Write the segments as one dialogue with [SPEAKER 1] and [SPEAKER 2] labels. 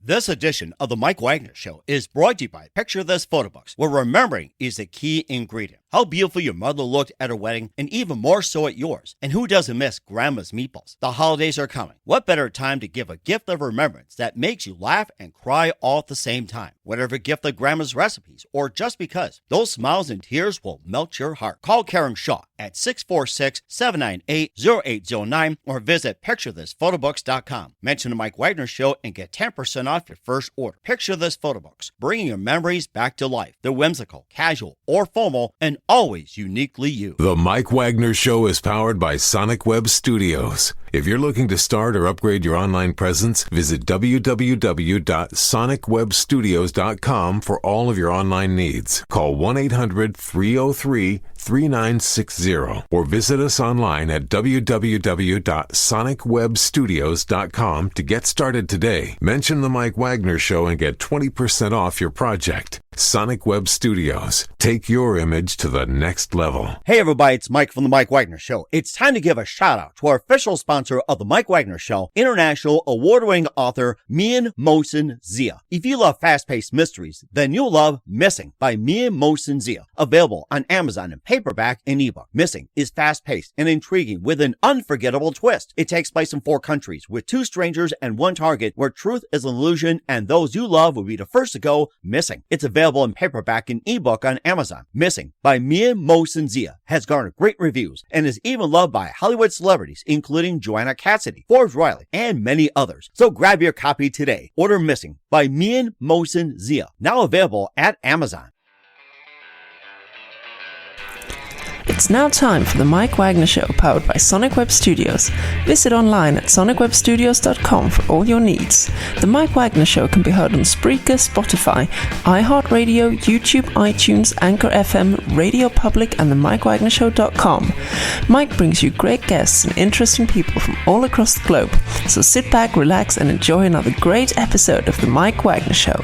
[SPEAKER 1] This edition of the Mike Wagner Show is brought to you by Picture This Photo Books, where remembering is the key ingredient. How beautiful your mother looked at her wedding, and even more so at yours. And who doesn't miss Grandma's meatballs? The holidays are coming. What better time to give a gift of remembrance that makes you laugh and cry all at the same time? Whatever gift of Grandma's recipes, or just because, those smiles and tears will melt your heart. Call Karen Shaw at 646-798-0809 or visit picturethisphotobooks.com. Mention the Mike Wagner Show and get 10% off your first order. Picture This Photo Books, bringing your memories back to life. They're whimsical, casual, or formal, and always uniquely you.
[SPEAKER 2] The Mike Wagner Show is powered by Sonic Web Studios. If you're looking to start or upgrade your online presence, visit www.sonicwebstudios.com for all of your online needs. Call 1-800-303-3960 or visit us online at www.sonicwebstudios.com to get started today. Mention the Mike Wagner Show and get 20% off your project. Sonic Web Studios. Take your image to the next level.
[SPEAKER 1] Hey everybody, it's Mike from the Mike Wagner Show. It's time to give a shout out to our official sponsor of the Mike Wagner Show, international award-winning author Mian Mohsen Zia. If you love fast-paced mysteries, then you'll love Missing by Mian Mohsen Zia. Available on Amazon in paperback and ebook. Missing is fast-paced and intriguing with an unforgettable twist. It takes place in 4 countries with 2 strangers and 1 target where truth is an illusion and those you love will be the first to go missing. It's available in paperback and ebook on Amazon. Missing by Mian Mohsen Zia has garnered great reviews and is even loved by Hollywood celebrities including Joanna Cassidy, Forbes Riley, and many others. So grab your copy today. Order Missing by Mian Mohsen Zia, now available at Amazon.
[SPEAKER 3] It's now time for the Mike Wagner Show, powered by Sonic Web Studios. Visit online at sonicwebstudios.com for all your needs. The Mike Wagner Show can be heard on Spreaker, Spotify, iHeartradio, YouTube, iTunes, Anchor FM, Radio Public, and the mikewagnershow.com. Mike brings you great guests and interesting people from all across the globe. So sit back, relax, and enjoy another great episode of the Mike Wagner Show.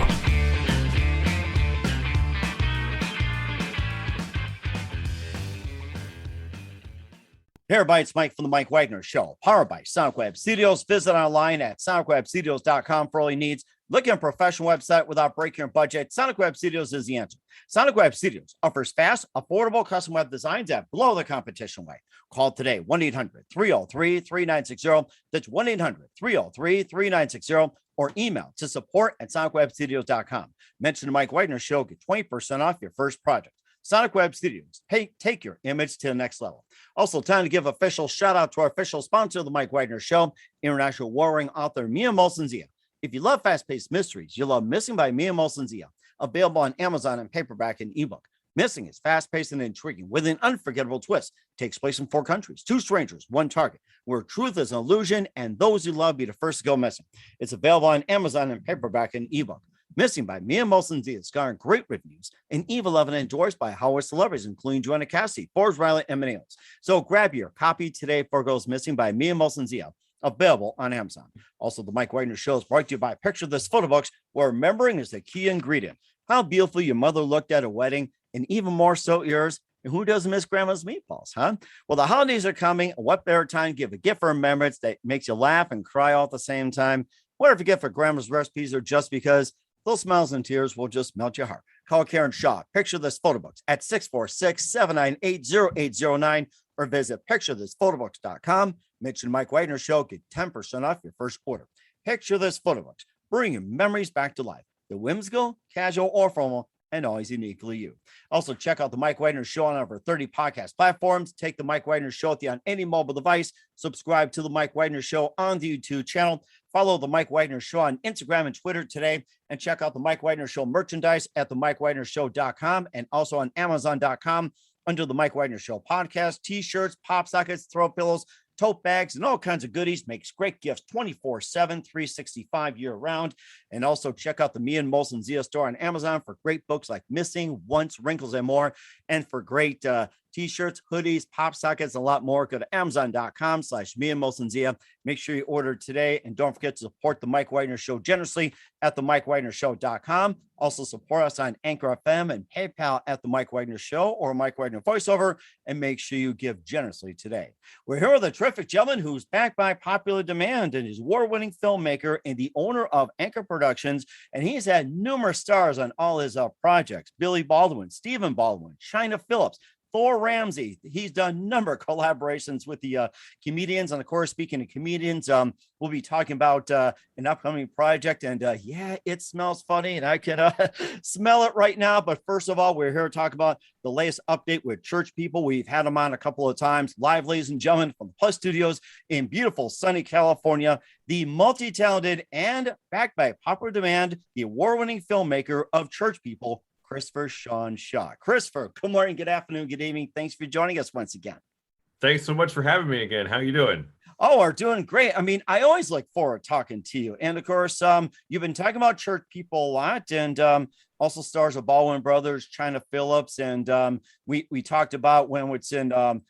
[SPEAKER 1] Hey everybody, it's Mike from the Mike Wagner Show, powered by Sonic Web Studios. Visit online at sonicwebstudios.com for all your needs. Looking at a professional website without breaking your budget? Sonic Web Studios is the answer. Sonic Web Studios offers fast, affordable custom web designs that blow the competition away. Call today, 1-800-303-3960. That's 1-800-303-3960. Or email to support@sonicwebstudios.com. Mention the Mike Wagner Show, get 20% off your first project. Sonic Web Studios, take your image to the next level. Also, time to give official shout out to our official sponsor of the Mike Wagner Show, international warring author Mian Mohsen Zia. If you love fast-paced mysteries, you'll love Missing by Mian Mohsen Zia, available on Amazon in paperback and ebook. Missing is fast-paced and intriguing with an unforgettable twist. Takes place in 4 countries, 2 strangers, 1 target, where truth is an illusion and those you love be the first to go missing. It's available on Amazon in paperback and ebook. Missing by Mian Mohsen Zia has garnered great reviews and even loved and endorsed by Hollywood celebrities, including Joanna Cassidy, Forbes Riley, and many others. So grab your copy today for Goes Missing by Mian Mohsen Zia, available on Amazon. Also, the Mike Wagner Show is brought to you by Picture This Photo Books, where remembering is the key ingredient. How beautiful your mother looked at a wedding, and even more so yours. And who doesn't miss Grandma's meatballs, huh? Well, the holidays are coming. What better time to give a gift for remembrance that makes you laugh and cry all at the same time? Whatever you get for Grandma's recipes or just because, those smiles and tears will just melt your heart. Call Karen Shaw, Picture This Photo Books at 646-798-0809 or visit picturethisphotobooks.com. Mention Mike Wagner Show, get 10% off your first order. Picture This Photo Books, bring your memories back to life. The whimsical, casual, or formal, and always uniquely you. Also, check out the Mike Wagner Show on over 30 podcast platforms. Take the Mike Wagner Show with you on any mobile device. Subscribe to the Mike Wagner Show on the YouTube channel. Follow the Mike Wagner Show on Instagram and Twitter today. And check out the Mike Wagner Show merchandise at themikewagnershow.com and also on Amazon.com under the Mike Wagner Show podcast. T-shirts, pop sockets, throw pillows, tote bags, and all kinds of goodies. Makes great gifts 24/7, 365 year-round. And also check out the Mian Mohsen Zia store on Amazon for great books like Missing, Once, Wrinkles, and More. And for great t-shirts, hoodies, pop sockets, and a lot more. Go to amazon.com/me-and-Mo-Senzia. Make sure you order today. And don't forget to support the Mike Wagner Show generously at the mikewagnershow.com. Also support us on Anchor FM and PayPal at the Mike Wagner Show or Mike Wagner Voiceover. And make sure you give generously today. We're here with a terrific gentleman who's backed by popular demand and is award-winning filmmaker and the owner of Anchor Productions. And he's had numerous stars on all his projects. Billy Baldwin, Stephen Baldwin, China Phillips, Thor Ramsey. He's done a number of collaborations with the comedians. And of course, speaking of comedians, we'll be talking about an upcoming project. And yeah, it smells funny and I can smell it right now. But first of all, we're here to talk about the latest update with Church People. We've had them on a couple of times live, ladies and gentlemen, from Plus Studios in beautiful sunny California. The multi-talented and backed by popular demand, the award-winning filmmaker of Church People, Christopher Shawn Shaw. Christopher, good morning, good afternoon, good evening. Thanks for joining us once again.
[SPEAKER 4] Thanks so much for having me again. How you doing?
[SPEAKER 1] Oh, we're doing great. I mean, I always look forward to talking to you. And of course, you've been talking about Church People a lot, and also stars of Baldwin Brothers, China Phillips, and we talked about when it's in the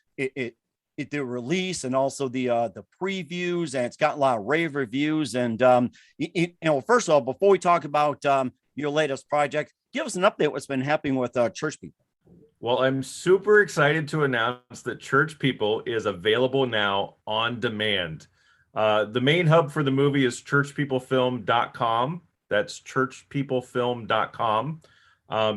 [SPEAKER 1] release and also the previews, and it's got a lot of rave reviews. And first of all, before we talk about your latest project, give us an update what's been happening with Church People.
[SPEAKER 4] Well, I'm super excited to announce that Church People is available now on demand. The main hub for the movie is churchpeoplefilm.com. That's churchpeoplefilm.com.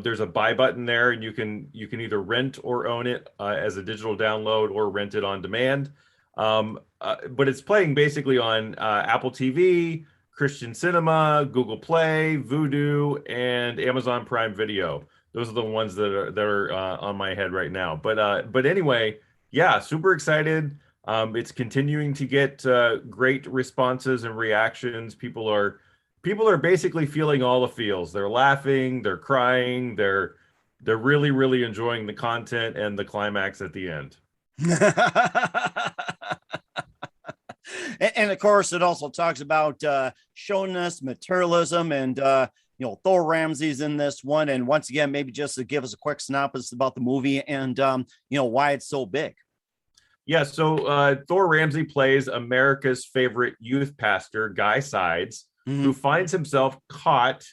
[SPEAKER 4] There's a buy button there, and you can either rent or own it as a digital download or rent it on demand. But it's playing basically on Apple TV, Christian Cinema, Google Play, Vudu, and Amazon Prime Video. Those are the ones that are on my head right now. But anyway, yeah, super excited. It's continuing to get great responses and reactions. People are basically feeling all the feels. They're laughing, they're crying, they're really, really enjoying the content and the climax at the end.
[SPEAKER 1] And of course, it also talks about showness, materialism, and Thor Ramsey's in this one. And once again, maybe just to give us a quick synopsis about the movie and why it's so big.
[SPEAKER 4] Yeah, so Thor Ramsey plays America's favorite youth pastor, Guy Sides, who finds himself caught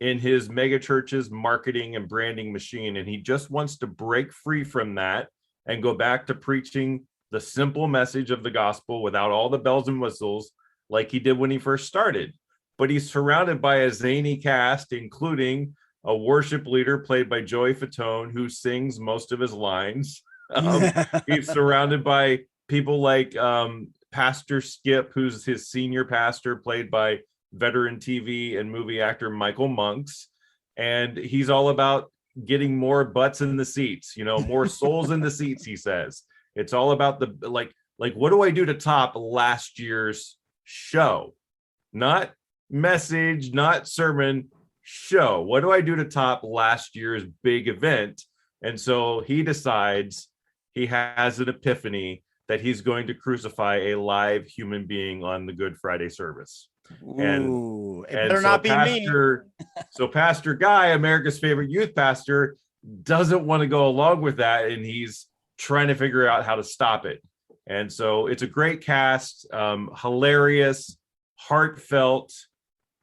[SPEAKER 4] in his megachurch's marketing and branding machine, and he just wants to break free from that and go back to preaching the simple message of the gospel without all the bells and whistles like he did when he first started. But he's surrounded by a zany cast, including a worship leader played by Joey Fatone, who sings most of his lines. He's surrounded by people like Pastor Skip, who's his senior pastor, played by veteran TV and movie actor Michael Monks. And he's all about getting more butts in the seats, more souls in the seats, he says. It's all about the like what do I do to top last year's show? Not message, not sermon, show. What do I do to top last year's big event? And so he decides, he has an epiphany that he's going to crucify a live human being on the Good Friday service.
[SPEAKER 1] Ooh, it better not be me.
[SPEAKER 4] So Pastor Guy, America's favorite youth pastor, doesn't want to go along with that, and he's trying to figure out how to stop it. And so it's a great cast, hilarious, heartfelt,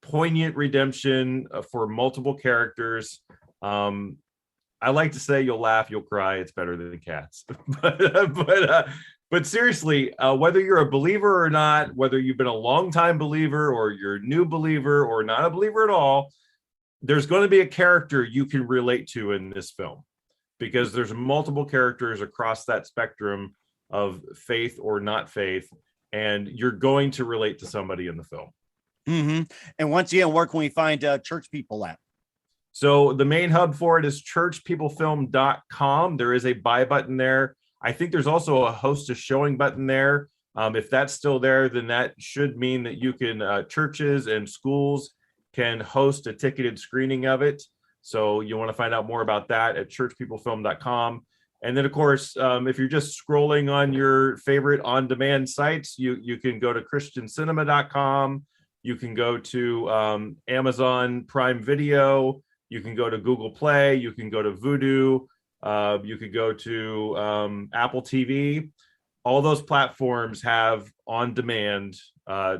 [SPEAKER 4] poignant redemption for multiple characters. I like to say you'll laugh, you'll cry. It's better than Cats. But seriously, whether you're a believer or not, whether you've been a longtime believer or you're a new believer or not a believer at all, there's going to be a character you can relate to in this film, because there's multiple characters across that spectrum of faith or not faith, and you're going to relate to somebody in the film.
[SPEAKER 1] And once again, where can we find Church People at?
[SPEAKER 4] So the main hub for it is churchpeoplefilm.com. There is a buy button there. I think there's also a host a showing button there. If that's still there, then that should mean that you can, churches and schools can host a ticketed screening of it. So you want to find out more about that at churchpeoplefilm.com. And then, of course, if you're just scrolling on your favorite on-demand sites, you can go to christiancinema.com. You can go to Amazon Prime Video. You can go to Google Play. You can go to Vudu. You could go to Apple TV. All those platforms have on-demand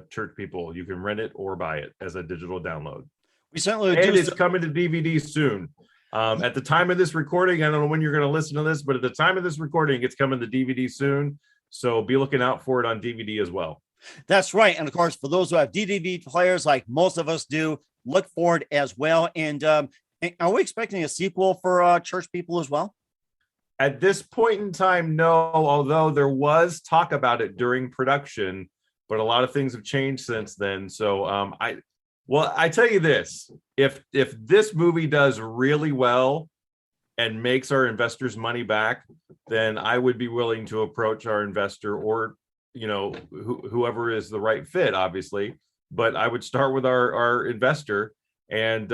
[SPEAKER 4] Church People. You can rent it or buy it as a digital download.
[SPEAKER 1] We certainly
[SPEAKER 4] And
[SPEAKER 1] do.
[SPEAKER 4] it's coming to DVD soon. At the time of this recording, I don't know when you're going to listen to this, but at the time of this recording, it's coming to DVD soon. So be looking out for it on DVD as well.
[SPEAKER 1] That's right. And of course, for those who have DVD players, like most of us do, look for it as well. And are we expecting a sequel for Church People as well?
[SPEAKER 4] At this point in time, no, although there was talk about it during production, but a lot of things have changed since then. So I tell you this, if this movie does really well and makes our investors money back, then I would be willing to approach our investor or, whoever is the right fit, obviously. But I would start with our investor and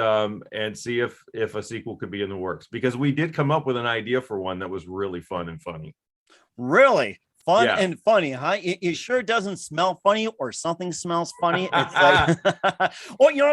[SPEAKER 4] see if a sequel could be in the works, because we did come up with an idea for one that was really fun and funny.
[SPEAKER 1] Really? Fun and funny, huh? It sure doesn't smell funny, or something smells funny. It's like,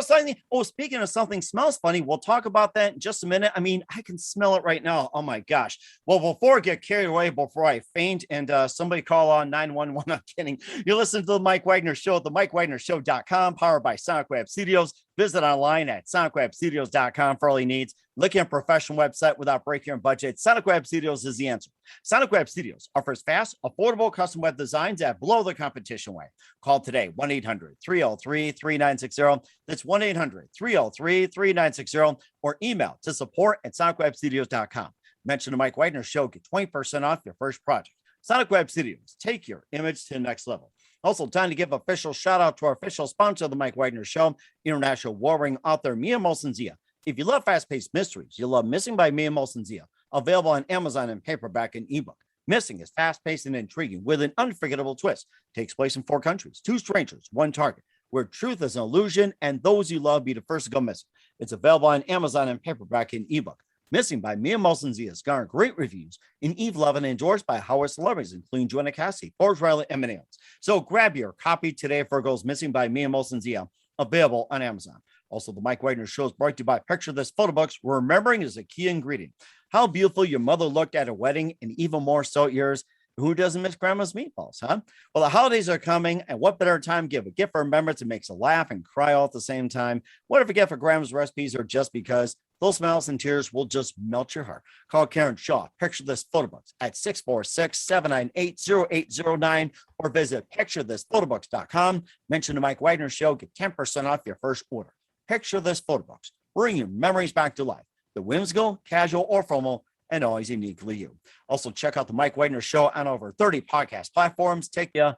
[SPEAKER 1] something. Oh, speaking of something smells funny, we'll talk about that in just a minute. I mean, I can smell it right now. Oh my gosh. Well, before I get carried away, before I faint and somebody call on 911, I'm kidding. You listen to the Mike Wagner Show at the mikewagnershow.com, powered by Sonic Web Studios. Visit online at sonicwebstudios.com for all your needs. Looking at a professional website without breaking your budget, Sonic Web Studios is the answer. Sonic Web Studios offers fast, affordable custom web designs at below the competition way. Call today, 1-800-303-3960. That's 1-800-303-3960, or email to support@sonicwebstudios.com. Mention the Mike Wagner Show, get 20% off your first project. Sonic Web Studios, take your image to the next level. Also, time to give official shout out to our official sponsor of the Mike Wagner Show, international warring author Mia Molson-Zia. If you love fast-paced mysteries, you'll love Missing by Mia Molson-Zia, available on Amazon in paperback and ebook. Missing is fast-paced and intriguing with an unforgettable twist. Takes place in 4 countries, 2 strangers, 1 target, where truth is an illusion and those you love be the first to go missing. It's available on Amazon in paperback and ebook. Missing by Mia Molson-Zia has garnered great reviews and Eve Levin endorsed by Howard celebrities, including Joanna Cassidy, Forge Riley, and many others. So grab your copy today for Goes Missing by Mia Molson-Zia, available on Amazon. Also, the Mike Wagner Show is brought to you by Picture This Photo Books, where remembering is a key ingredient. How beautiful your mother looked at a wedding, and even more so at yours. Who doesn't miss grandma's meatballs, huh? Well, the holidays are coming, and what better time to give a gift for remembrance that makes a laugh and cry all at the same time? What if a gift for grandma's recipes or just because? Those smiles and tears will just melt your heart. Call Karen Shaw, Picture This Photo Books, at 646-798-0809, or visit picturethissphotobooks.com. Mention the Mike Wagner Show, get 10% off your first order. Picture This Photo Books, bring your memories back to life. The whimsical, casual, or formal, and always uniquely you. Also, check out the Mike Wagner Show on over 30 podcast platforms. Take a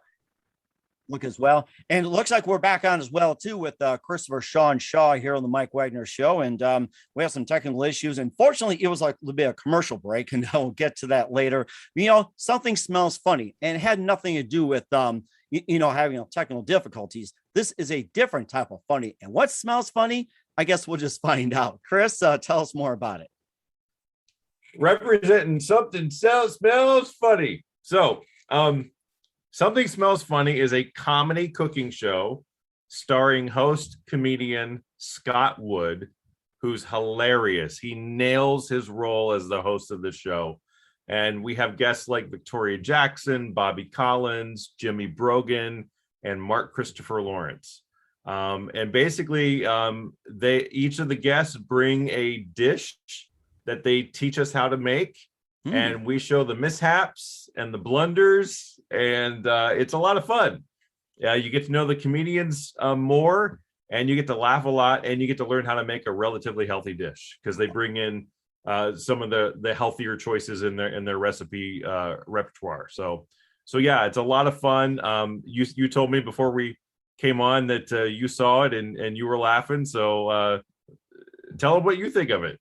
[SPEAKER 1] look as well. And it looks like we're back on as well, too, with Christopher Shawn Shaw here on the Mike Wagner Show. And we have some technical issues. Unfortunately, it was like a little bit of a commercial break, and we'll get to that later. Something smells funny, and it had nothing to do with, having technical difficulties. This is a different type of funny. And what smells funny? I guess we'll just find out. Chris, tell us more about it.
[SPEAKER 4] Representing Something Smells Funny. So, Something Smells Funny is a comedy cooking show starring host comedian Scott Wood, who's hilarious. He nails his role as the host of the show. And we have guests like Victoria Jackson, Bobby Collins, Jimmy Brogan, and Mark Christopher Lawrence. And basically, each of the guests bring a dish that they teach us how to make, and we show the mishaps and the blunders, and it's a lot of fun. You get to know the comedians more, and you get to laugh a lot, and you get to learn how to make a relatively healthy dish, because they bring in some of the healthier choices in their recipe repertoire. So yeah, it's a lot of fun. You told me before we came on that you saw it and you were laughing. So tell them what you think of it.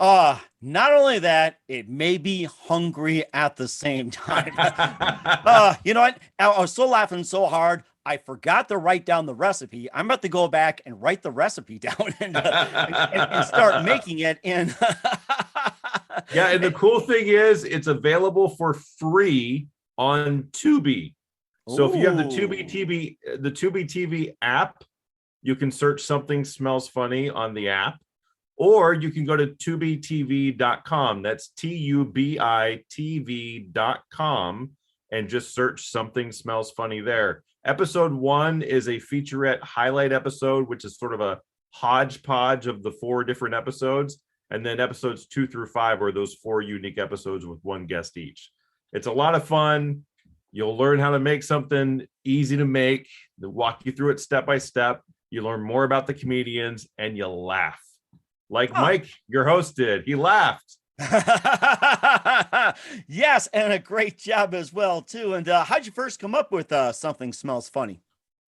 [SPEAKER 1] Not only that, it made me hungry at the same time. You know what? I was so laughing so hard, I forgot to write down the recipe. I'm about to go back and write the recipe down and start making it. And
[SPEAKER 4] yeah, and the cool thing is, it's available for free on Tubi. So if you have the Tubi TV app, you can search Something Smells Funny on the app. or you can go to tubitv.com. That's tubitv.com, and just search Something Smells Funny there. Episode 1 is a featurette highlight episode, which is sort of a hodgepodge of the 4 different episodes. And then episodes 2 through 5 are those 4 unique episodes with 1 guest each. It's a lot of fun. You'll learn how to make something easy to make. They'll walk you through it step by step. You learn more about the comedians, and you laugh. Like Mike, your host, did. He laughed.
[SPEAKER 1] Yes, and a great job as well, too. And how'd you first come up with Something Smells Funny?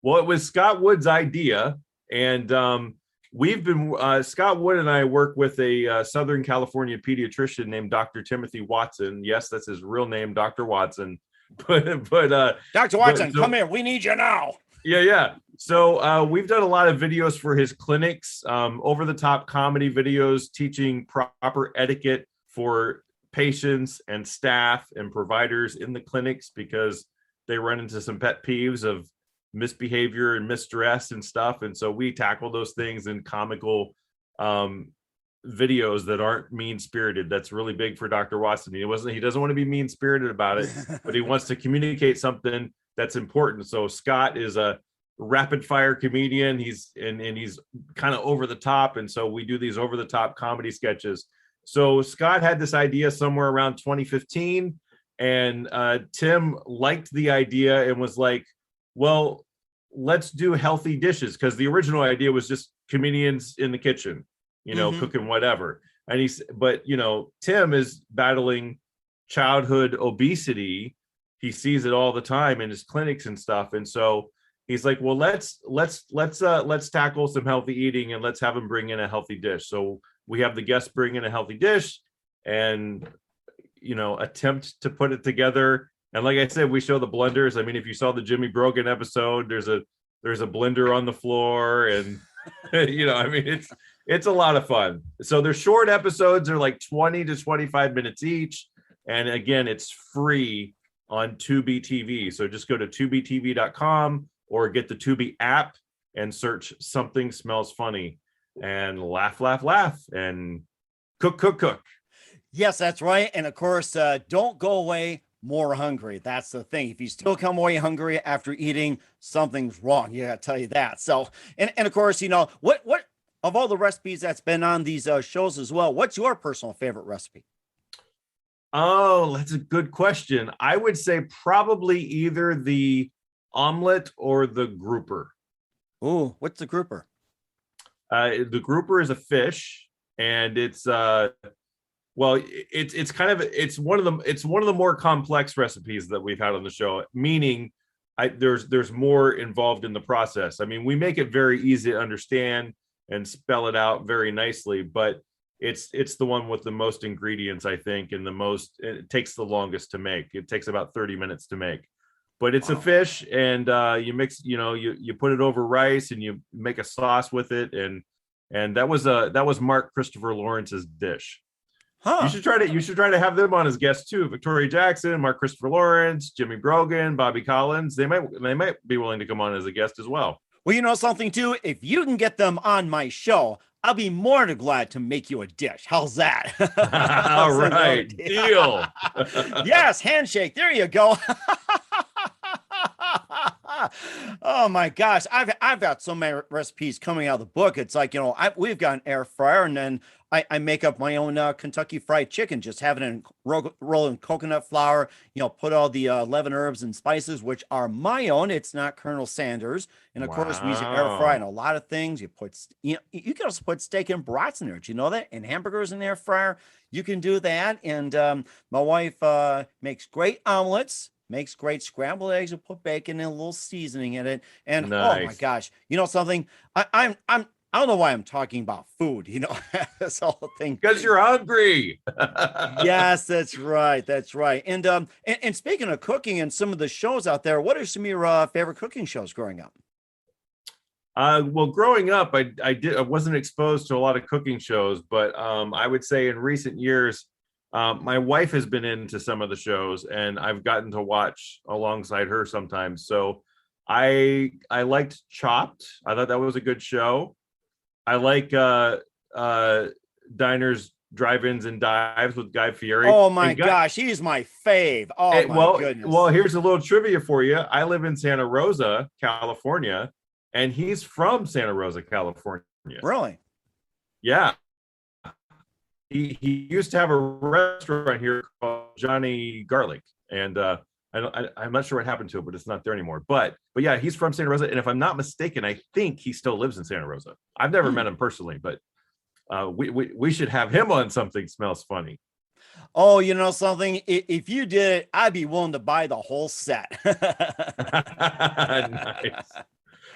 [SPEAKER 4] Well, it was Scott Wood's idea. And we've been, Scott Wood and I work with a Southern California pediatrician named Dr. Timothy Watson. Yes, that's his real name, Dr. Watson. But
[SPEAKER 1] Dr. Watson, come here. We need you now.
[SPEAKER 4] Yeah. So we've done a lot of videos for his clinics, over-the-top comedy videos, teaching proper etiquette for patients and staff and providers in the clinics, because they run into some pet peeves of misbehavior and mistress and stuff. And so we tackle those things in comical videos that aren't mean-spirited. That's really big for Dr. Watson. He doesn't want to be mean-spirited about it, but he wants to communicate something that's important. So Scott is a rapid fire comedian. He's kind of over the top. And so we do these over the top comedy sketches. So Scott had this idea somewhere around 2015, and Tim liked the idea and was like, well, let's do healthy dishes. Cause the original idea was just comedians in the kitchen, cooking whatever. And but Tim is battling childhood obesity. He sees it all the time in his clinics and stuff. And so he's like, well, let's tackle some healthy eating, and let's have him bring in a healthy dish. So we have the guests bring in a healthy dish and, attempt to put it together. And like I said, we show the blunders. I mean, if you saw the Jimmy Brogan episode, there's a blender on the floor, and, it's a lot of fun. So they're short episodes. They're like 20 to 25 minutes each. And again, it's free on Tubi TV. So just go to tubitv.com or get the Tubi app and search Something Smells Funny, and laugh, and cook.
[SPEAKER 1] Yes, that's right. And of course, don't go away more hungry. That's the thing. If you still come away hungry after eating, something's wrong. Yeah, I tell you that. So, and of course, what of all the recipes that's been on these shows as well, what's your personal favorite recipe?
[SPEAKER 4] Oh, that's a good question. I would say probably either the omelet or the grouper.
[SPEAKER 1] Oh, what's the grouper?
[SPEAKER 4] The grouper is a fish, and it's one of the more complex recipes that we've had on the show, meaning there's more involved in the process. I mean, we make it very easy to understand and spell it out very nicely, but it's the one with the most ingredients, I think, and it takes the longest to make. It takes about 30 minutes to make. But it's a fish, and you mix, you put it over rice, and you make a sauce with it, and that was Mark Christopher Lawrence's dish. Huh. You should try to have them on as guests too. Victoria Jackson, Mark Christopher Lawrence, Jimmy Brogan, Bobby Collins. They might be willing to come on as a guest as well.
[SPEAKER 1] Well, you know something too? If you can get them on my show, I'll be more than glad to make you a dish. How's that?
[SPEAKER 4] All right, deal.
[SPEAKER 1] Yes, handshake. There you go. Oh my gosh, I've got so many recipes coming out of the book. It's like, we've got an air fryer, and then I make up my own Kentucky Fried Chicken, just have it in roll in coconut flour, put all the 11 herbs and spices, which are my own. It's not Colonel Sanders. And of course, we use an air fryer and a lot of things. You can also put steak and brats in there. Do you know that? And hamburgers in the air fryer, you can do that. And my wife makes great omelets. Makes great scrambled eggs and put bacon and a little seasoning in it. And nice. Oh my gosh, something? I don't know why I'm talking about food, this whole thing.
[SPEAKER 4] Because you're hungry.
[SPEAKER 1] Yes, that's right. That's right. And speaking of cooking and some of the shows out there, what are some of your favorite cooking shows growing up?
[SPEAKER 4] Well, growing up, I wasn't exposed to a lot of cooking shows, but I would say in recent years, my wife has been into some of the shows, and I've gotten to watch alongside her sometimes. So I liked Chopped. I thought that was a good show. I like Diners, Drive-Ins, and Dives with Guy Fieri.
[SPEAKER 1] Oh my gosh, he's my fave. Oh my goodness.
[SPEAKER 4] Well, here's a little trivia for you. I live in Santa Rosa, California, and he's from Santa Rosa, California.
[SPEAKER 1] Really?
[SPEAKER 4] Yeah. He used to have a restaurant here called Johnny Garlic, and I'm not sure what happened to it, but it's not there anymore. But yeah, he's from Santa Rosa, and if I'm not mistaken, I think he still lives in Santa Rosa. I've never met him personally, but we should have him on Something Smells Funny.
[SPEAKER 1] Oh, you know something? If you did it, I'd be willing to buy the whole set.
[SPEAKER 4] Nice.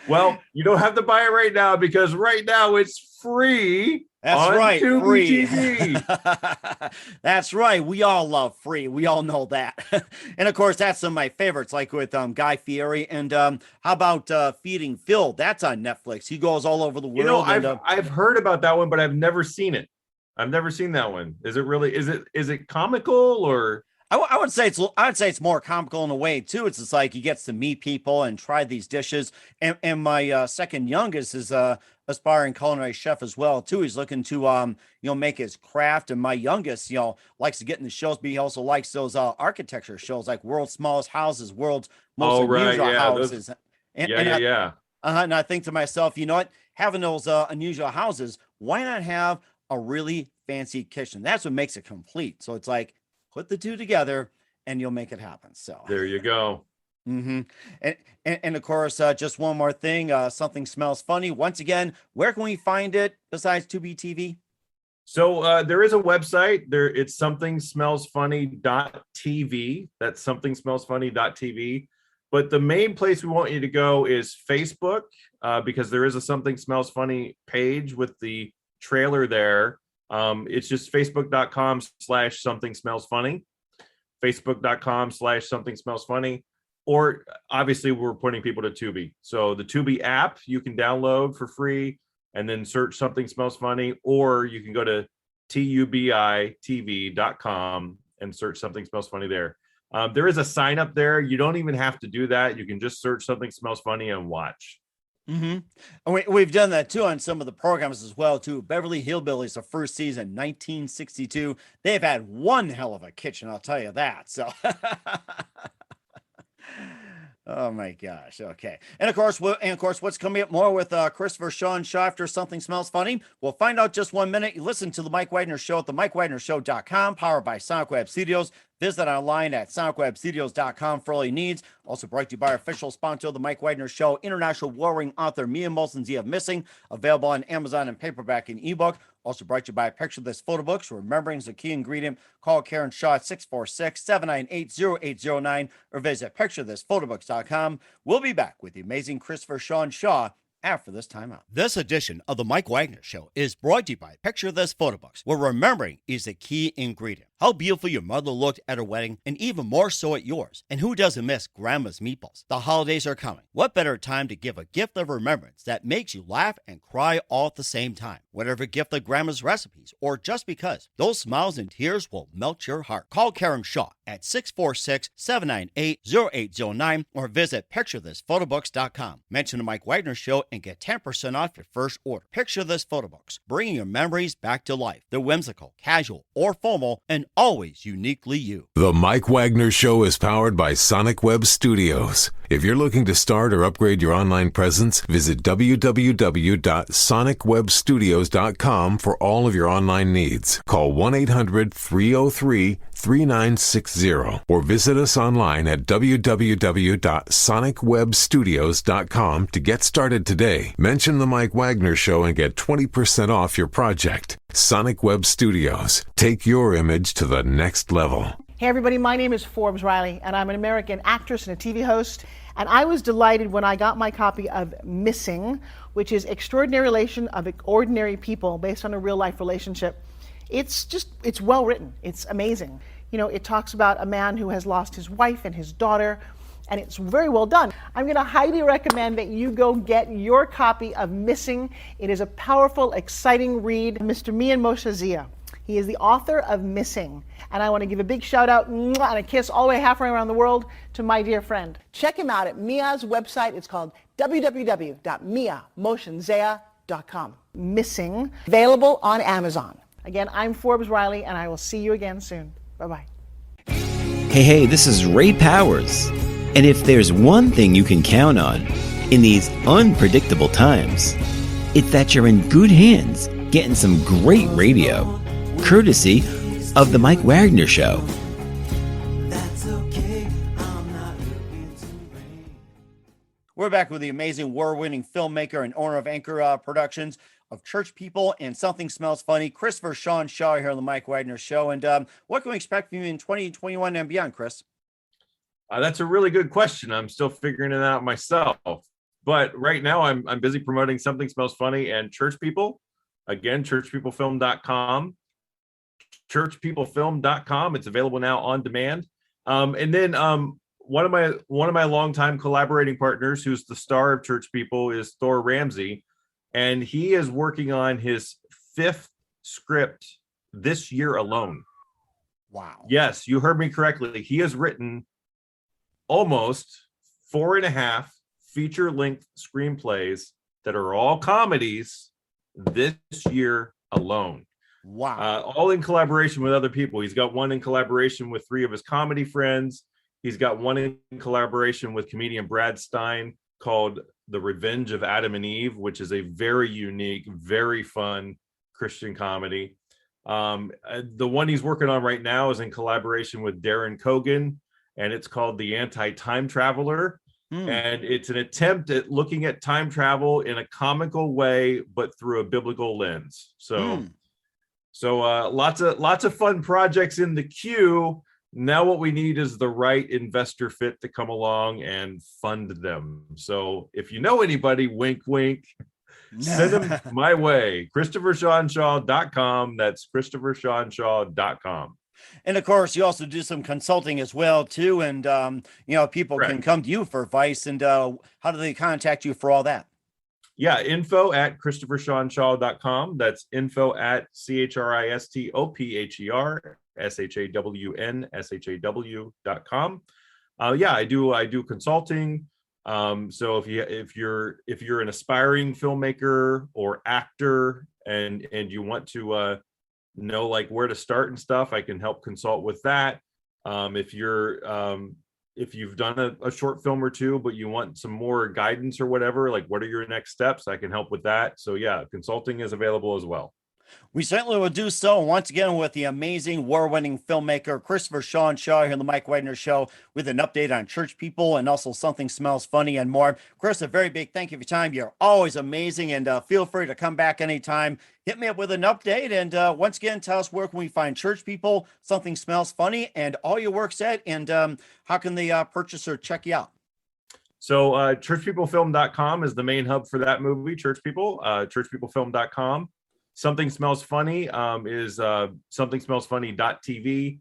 [SPEAKER 4] Well, you don't have to buy it right now because right now it's free.
[SPEAKER 1] That's right, free.
[SPEAKER 4] TV.
[SPEAKER 1] That's right. We all love free. We all know that. And of course, that's some of my favorites, like with Guy Fieri. And how about Feeding Phil? That's on Netflix. He goes all over the world.
[SPEAKER 4] You know, I've heard about that one, but I've never seen it. I've never seen that one. Is it really? Is it comical or?
[SPEAKER 1] I would say it's more comical in a way too. It's just like he gets to meet people and try these dishes. And my second youngest is aspiring culinary chef as well too. He's looking to make his craft. And my youngest likes to get in the shows, but he also likes those architecture shows like World's Smallest Houses, World's Most Unusual Houses. And I think to myself, you know what? Having those unusual houses, why not have a really fancy kitchen? That's what makes it complete. So it's like, put the two together and you'll make it happen. So
[SPEAKER 4] there you go.
[SPEAKER 1] Mm-hmm. And of course, just one more thing, Something Smells Funny. Once again, where can we find it besides tubitv?
[SPEAKER 4] So there is a website there. It's somethingsmellsfunny.tv. That's somethingsmellsfunny.tv. But the main place we want you to go is Facebook, because there is a Something Smells Funny page with the trailer there. It's just facebook.com/somethingsmellsfunny, facebook.com/somethingsmellsfunny, or obviously we're pointing people to Tubi. So the Tubi app you can download for free and then search Something Smells Funny, or you can go to tubitv.com and search Something Smells Funny there. There is a sign up there. You don't even have to do that. You can just search Something Smells Funny and watch.
[SPEAKER 1] Mm-hmm. And we've done that too on some of the programs as well too. Beverly Hillbillies, the first season, 1962. They've had one hell of a kitchen, I'll tell you that. So, oh my gosh. Okay. And of course, what's coming up more with Christopher Shawn Shaw after Something Smells Funny? We'll find out just 1 minute. You listen to the Mike Wagner Show at the mikewagnershow.com, powered by Sonic Web Studios. Visit online at sonicwebstudios.com for all your needs. Also brought to you by our official sponsor of the Mike Wagner Show, international warring author Mia Molson's Ye of Missing, available on Amazon and paperback and ebook. Also brought to you by Picture This Photo Books. Remembering is a key ingredient. Call Karen Shaw at 646-798-0809 or visit picturethisphotobooks.com. We'll be back with the amazing Christopher Shawn Shaw after this timeout. This edition of the Mike Wagner Show is brought to you by Picture This Photo Books, where remembering is the key ingredient. How beautiful your mother looked at her wedding, and even more so at yours. And who doesn't miss Grandma's meatballs? The holidays are coming. What better time to give a gift of remembrance that makes you laugh and cry all at the same time? Whatever gift of Grandma's recipes, or just because, those smiles and tears will melt your heart. Call Karen Shaw at 646-798-0809 or visit picturethisphotoBooks.com. Mention the Mike Wagner Show and get 10% off your first order. Picture This Photo Books, bringing your memories back to life. They're whimsical, casual, or formal, and always uniquely you.
[SPEAKER 2] The Mike Wagner Show is powered by Sonic Web Studios. If you're looking to start or upgrade your online presence, visit www.sonicwebstudios.com for all of your online needs. Call 1-800-303-3960 or visit us online at www.sonicwebstudios.com to get started today. Mention the Mike Wagner Show and get 20% off your project. Sonic Web Studios. Take your image to the next level.
[SPEAKER 5] Hey everybody, my name is Forbes Riley and I'm an American actress and a TV host, and I was delighted when I got my copy of Missing, which is Extraordinary Relation of Ordinary People based on a real life relationship. It's well written. It's amazing. You know, it talks about a man who has lost his wife and his daughter, and it's very well done. I'm going to highly recommend that you go get your copy of Missing. It is a powerful, exciting read. Mr. Mian Moshe Zia. He is the author of Missing. And I want to give a big shout out and a kiss all the way halfway around the world to my dear friend. Check him out at Mia's website. It's called www.miamoshenzea.com. Missing, available on Amazon. Again, I'm Forbes Riley, and I will see you again soon. Bye-bye.
[SPEAKER 6] Hey, this is Ray Powers. And if there's one thing you can count on in these unpredictable times, it's that you're in good hands getting some great radio, courtesy of The Mike Wagner Show.
[SPEAKER 1] We're back with the amazing award-winning filmmaker and owner of Anchor Productions, of Church People and Something Smells Funny, Christopher Shawn Shaw here on the Mike Wagner Show. And what can we expect from you in 2021 and beyond, Chris?
[SPEAKER 4] That's a really good question. I'm still figuring it out myself. But right now I'm busy promoting Something Smells Funny and Church People. Again, churchpeoplefilm.com. Churchpeoplefilm.com. It's available now on demand. And then one of my longtime collaborating partners, who's the star of Church People, is Thor Ramsey. And he is working on his 5th script this year alone.
[SPEAKER 1] Wow.
[SPEAKER 4] Yes, you heard me correctly. He has written almost 4.5 feature-length screenplays that are all comedies this year alone.
[SPEAKER 1] Wow.
[SPEAKER 4] All in collaboration with other people. He's got one in collaboration with 3 of his comedy friends. He's got one in collaboration with comedian Brad Stein called The Revenge of Adam and Eve, which is a very unique, very fun Christian comedy. The one he's working on right now is in collaboration with Darren Cogan, and it's called The Anti-Time Traveler. And it's an attempt at looking at time travel in a comical way, but through a biblical lens. So lots of fun projects in the queue. Now what we need is the right investor fit to come along and fund them. So if you know anybody, wink, wink, send them my way. christophershawnshaw.com. That's christophershawnshaw.com.
[SPEAKER 1] And of course, you also do some consulting as well, too. And, people can come to you for advice. And how do they contact you for all that?
[SPEAKER 4] Yeah, info at christophershawnshaw.com. That's info at christophershawnshaw.com. I do consulting. So if you're an aspiring filmmaker or actor and you want to know like where to start and stuff, I can help consult with that. If you've done a short film or two, but you want some more guidance or whatever, like what are your next steps, I can help with that. So yeah, consulting is available as well.
[SPEAKER 1] We certainly will do so. Once again, with the amazing award-winning filmmaker, Christopher Shawn Shaw here on the Mike Wagner Show with an update on Church People and also Something Smells Funny and more. Chris, a very big thank you for your time. You're always amazing, and feel free to come back anytime. Hit me up with an update. And once again, tell us where can we find Church People, Something Smells Funny, and all your works at, and how can the purchaser check you out?
[SPEAKER 4] So churchpeoplefilm.com is the main hub for that movie, Church People, churchpeoplefilm.com. Something Smells Funny is somethingsmellsfunny.tv.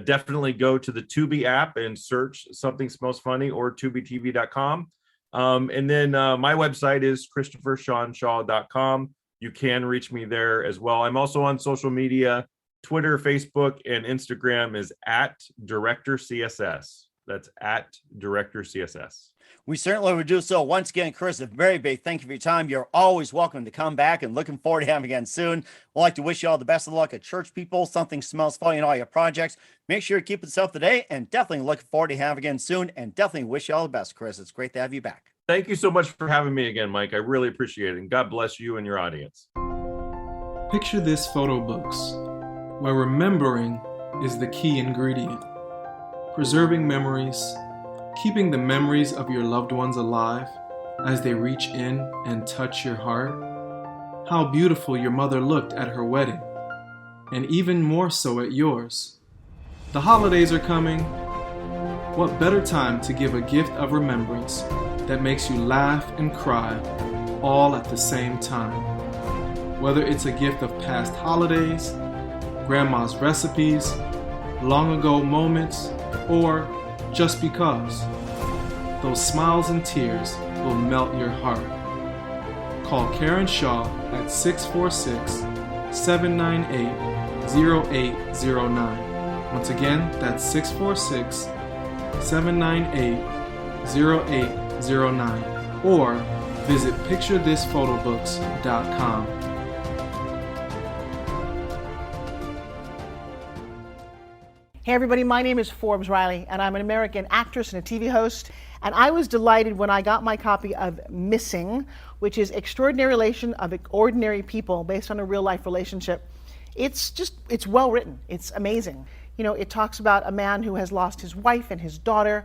[SPEAKER 4] Definitely go to the Tubi app and search Something Smells Funny or tubitv.com. And then my website is christophershawnshaw.com. You can reach me there as well. I'm also on social media. Twitter, Facebook, and Instagram is at Director CSS. That's at Director CSS.
[SPEAKER 1] We certainly would do so. Once again, Chris, a very big thank you for your time. You're always welcome to come back, and looking forward to having you again soon. We'd like to wish you all the best of luck at Church People, Something Smells Funny, and all your projects. Make sure you keep yourself today, and definitely looking forward to having you again soon, and definitely wish you all the best, Chris. It's great to have you back.
[SPEAKER 4] Thank you so much for having me again, Mike. I really appreciate it, and God bless you and your audience.
[SPEAKER 7] Picture this photo books, where remembering is the key ingredient. Preserving memories, keeping the memories of your loved ones alive as they reach in and touch your heart. How beautiful your mother looked at her wedding, and even more so at yours. The holidays are coming. What better time to give a gift of remembrance that makes you laugh and cry all at the same time? Whether it's a gift of past holidays, grandma's recipes, long ago moments, or just because. Those smiles and tears will melt your heart. Call Karen Shaw at 646-798-0809. Once again, that's 646-798-0809. Or visit picturethisphotobooks.com.
[SPEAKER 5] Hey everybody, my name is Forbes Riley, and I'm an American actress and a TV host. And I was delighted when I got my copy of Missing, which is Extraordinary Relation of Ordinary People based on a real life relationship. It's well written. It's amazing. You know, it talks about a man who has lost his wife and his daughter,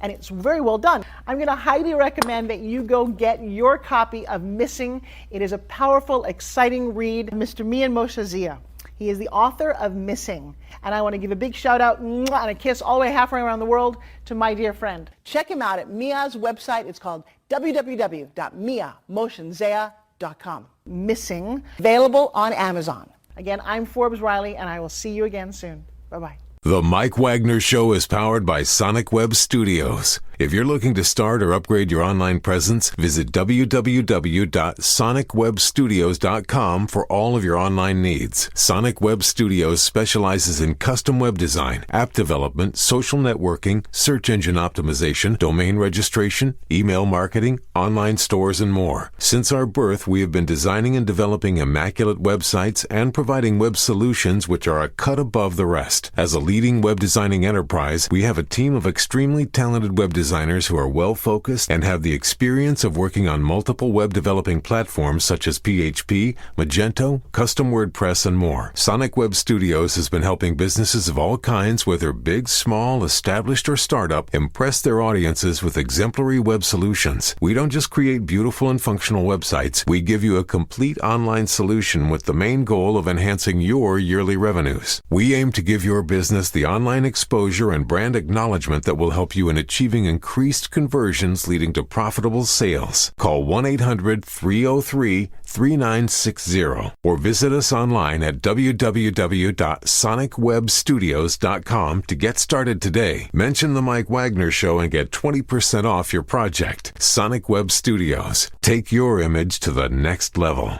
[SPEAKER 5] and it's very well done. I'm going to highly recommend that you go get your copy of Missing. It is a powerful, exciting read. Mr. Mian Moshe Zia. He is the author of Missing. And I want to give a big shout out and a kiss all the way halfway around the world to my dear friend. Check him out at Mia's website. It's called www.miamoshenzea.com. Missing, available on Amazon. Again, I'm Forbes Riley, and I will see you again soon. Bye-bye.
[SPEAKER 2] The Mike Wagner Show is powered by Sonic Web Studios. If you're looking to start or upgrade your online presence, visit www.sonicwebstudios.com for all of your online needs. Sonic Web Studios specializes in custom web design, app development, social networking, search engine optimization, domain registration, email marketing, online stores, and more. Since our birth, we have been designing and developing immaculate websites and providing web solutions which are a cut above the rest. As a leading web designing enterprise, we have a team of extremely talented web designers who are well-focused and have the experience of working on multiple web developing platforms such as PHP, Magento, custom WordPress, and more. Sonic Web Studios has been helping businesses of all kinds, whether big, small, established, or startup, impress their audiences with exemplary web solutions. We don't just create beautiful and functional websites. We give you a complete online solution with the main goal of enhancing your yearly revenues. We aim to give your business the online exposure and brand acknowledgement that will help you in achieving increased conversions leading to profitable sales. Call 1-800-303-3960 or visit us online at www.sonicwebstudios.com to get started today. Mention the Mike Wagner Show and get 20% off your project. Sonic Web Studios. Take your image to the next level.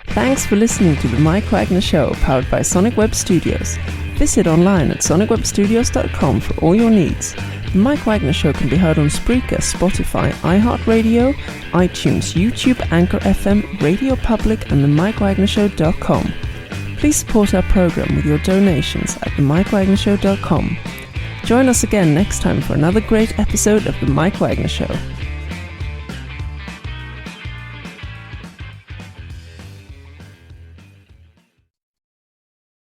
[SPEAKER 3] Thanks for listening to the Mike Wagner Show, powered by Sonic Web Studios. Visit online at sonicwebstudios.com for all your needs. The Mike Wagner Show can be heard on Spreaker, Spotify, iHeartradio, iTunes, YouTube, Anchor FM, Radio Public, and themikewagnershow.com. Please support our program with your donations at themikewagnershow.com. Join us again next time for another great episode of The Mike Wagner Show.